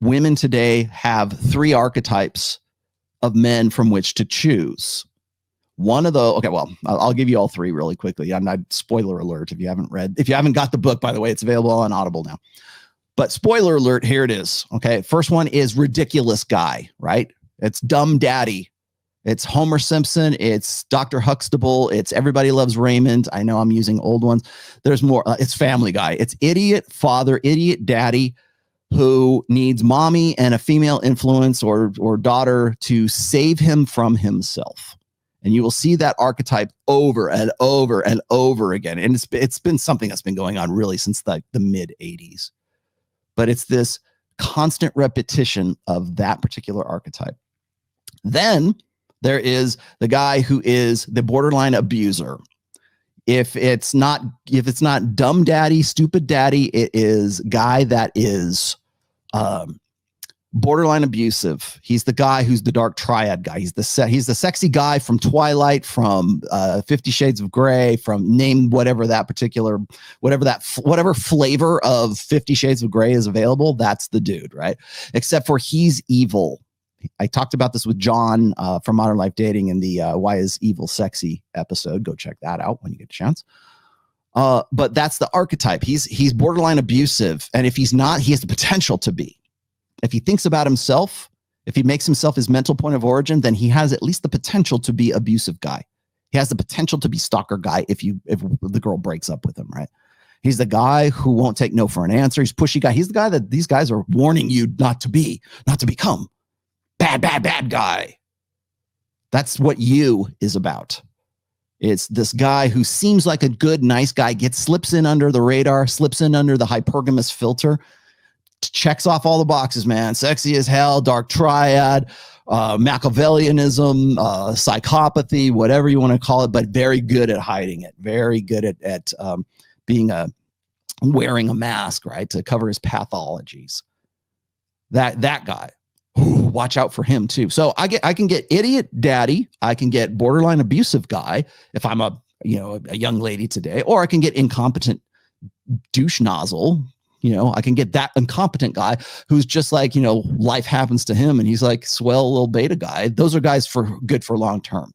women today have 3 archetypes of men from which to choose. One of the, okay, well, I'll give you all 3 really quickly. I'm not, spoiler alert, if you haven't got the book, by the way, it's available on Audible now. But spoiler alert, here it is. Okay. First one is ridiculous guy, right? It's dumb daddy. It's Homer Simpson. It's Dr. Huxtable. It's Everybody Loves Raymond. I know I'm using old ones. There's more. It's Family Guy. It's idiot father, idiot daddy who needs mommy and a female influence or daughter to save him from himself. And you will see that archetype over and over and over again. And it's been something that's been going on really since the mid 80s. But it's this constant repetition of that particular archetype. Then there is the guy who is the borderline abuser. If it's not dumb daddy, stupid daddy, it is guy that is borderline abusive. He's the guy who's the dark triad guy. He's the sexy guy from Twilight, from 50 Shades of Grey, from name whatever flavor of 50 Shades of Grey is available. That's the dude, right? Except for he's evil. I talked about this with John from Modern Life Dating in the Why is Evil Sexy episode. Go check that out when you get a chance. But that's the archetype. He's borderline abusive. And if he's not, he has the potential to be. If he thinks about himself, if he makes himself his mental point of origin, then he has at least the potential to be abusive guy. He has the potential to be stalker guy if the girl breaks up with him, right? He's the guy who won't take no for an answer. He's pushy guy. He's the guy that these guys are warning you not to become. Bad guy. That's what you is about. It's this guy who seems like a good, nice guy, slips in under the radar, slips in under the hypergamous filter, checks off all the boxes, man. Sexy as hell, dark triad, Machiavellianism, psychopathy, whatever you want to call it, but very good at hiding it. Very good at wearing a mask, right, to cover his pathologies. That guy. Ooh, watch out for him too. So I can get idiot daddy. I can get borderline abusive guy if I'm a young lady today, or I can get incompetent douche nozzle. I can get that incompetent guy who's just like, life happens to him and he's like swell little beta guy. Those are guys good for long term.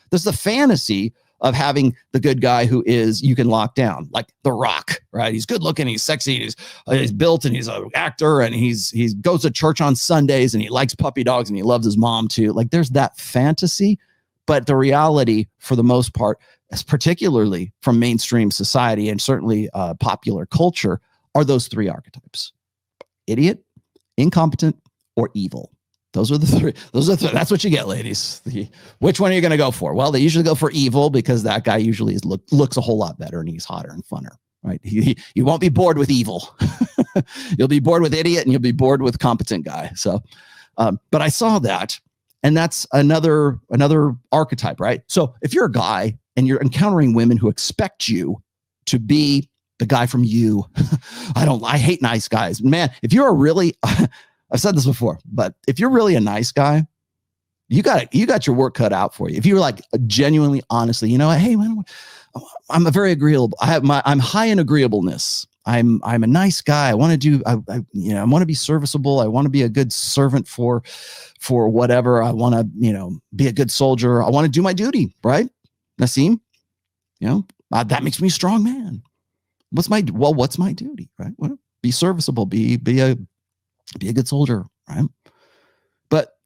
There's the fantasy of having the good guy who you can lock down, like The Rock, right? He's good looking, he's sexy, he's built, and he's an actor, and he goes to church on Sundays, and he likes puppy dogs, and he loves his mom too. Like there's that fantasy, but the reality, for the most part, is particularly from mainstream society and certainly popular culture, are those 3 archetypes: idiot, incompetent, or evil. Those are the 3. That's what you get, ladies. Which one are you going to go for? Well, they usually go for evil because that guy usually looks a whole lot better and he's hotter and funner, right? You won't be bored with evil. You'll be bored with idiot and you'll be bored with competent guy. So, but I saw that, and that's another archetype, right? So if you're a guy and you're encountering women who expect you to be the guy from You, I hate nice guys, man. If you're I've said this before, but if you're really a nice guy, you got your work cut out for you. If you're like genuinely, honestly, hey, man, I'm a very agreeable. I'm high in agreeableness. I'm a nice guy. I want to I want to be serviceable. I want to be a good servant for whatever. I want to, be a good soldier. I want to do my duty, right? Nassim, that makes me a strong man. What's my duty, right? Well, be serviceable, be a good soldier, right? But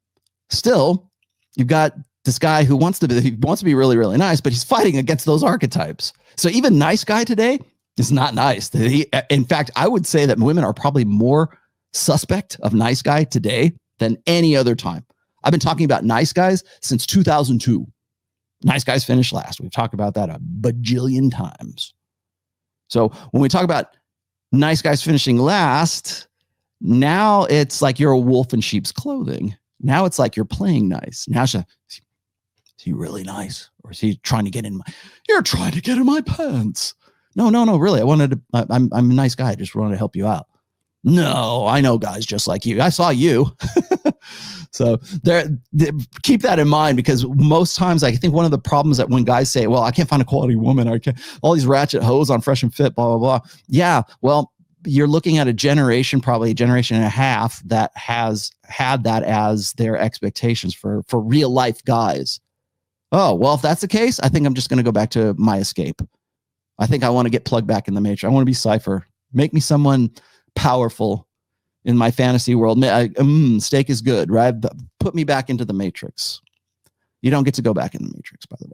still, you've got this guy who wants to be really, really nice, but he's fighting against those archetypes. So even nice guy today is not nice. In fact, I would say that women are probably more suspect of nice guy today than any other time. I've been talking about nice guys since 2002. Nice guys finished last. We've talked about that a bajillion times. So when we talk about nice guys finishing last, now it's like you're a wolf in sheep's clothing. Now it's like you're playing nice. Now is he really nice? Or is he trying to get in you're trying to get in my pants. No, really. I'm a nice guy. I just wanted to help you out. No, I know guys just like you. I saw you. So keep that in mind, because most times I think one of the problems that when guys say, well, I can't find a quality woman, all these ratchet hoes on Fresh and Fit, blah, blah, blah. Yeah, well, you're looking at a generation, probably a generation and a half, that has had that as their expectations for real life guys. Oh, well, if that's the case, I think I'm just going to go back to my escape. I think I want to get plugged back in the Matrix. I want to be Cypher. Make me someone powerful in my fantasy world. Steak is good, right? But put me back into the Matrix. You don't get to go back in the Matrix, by the way.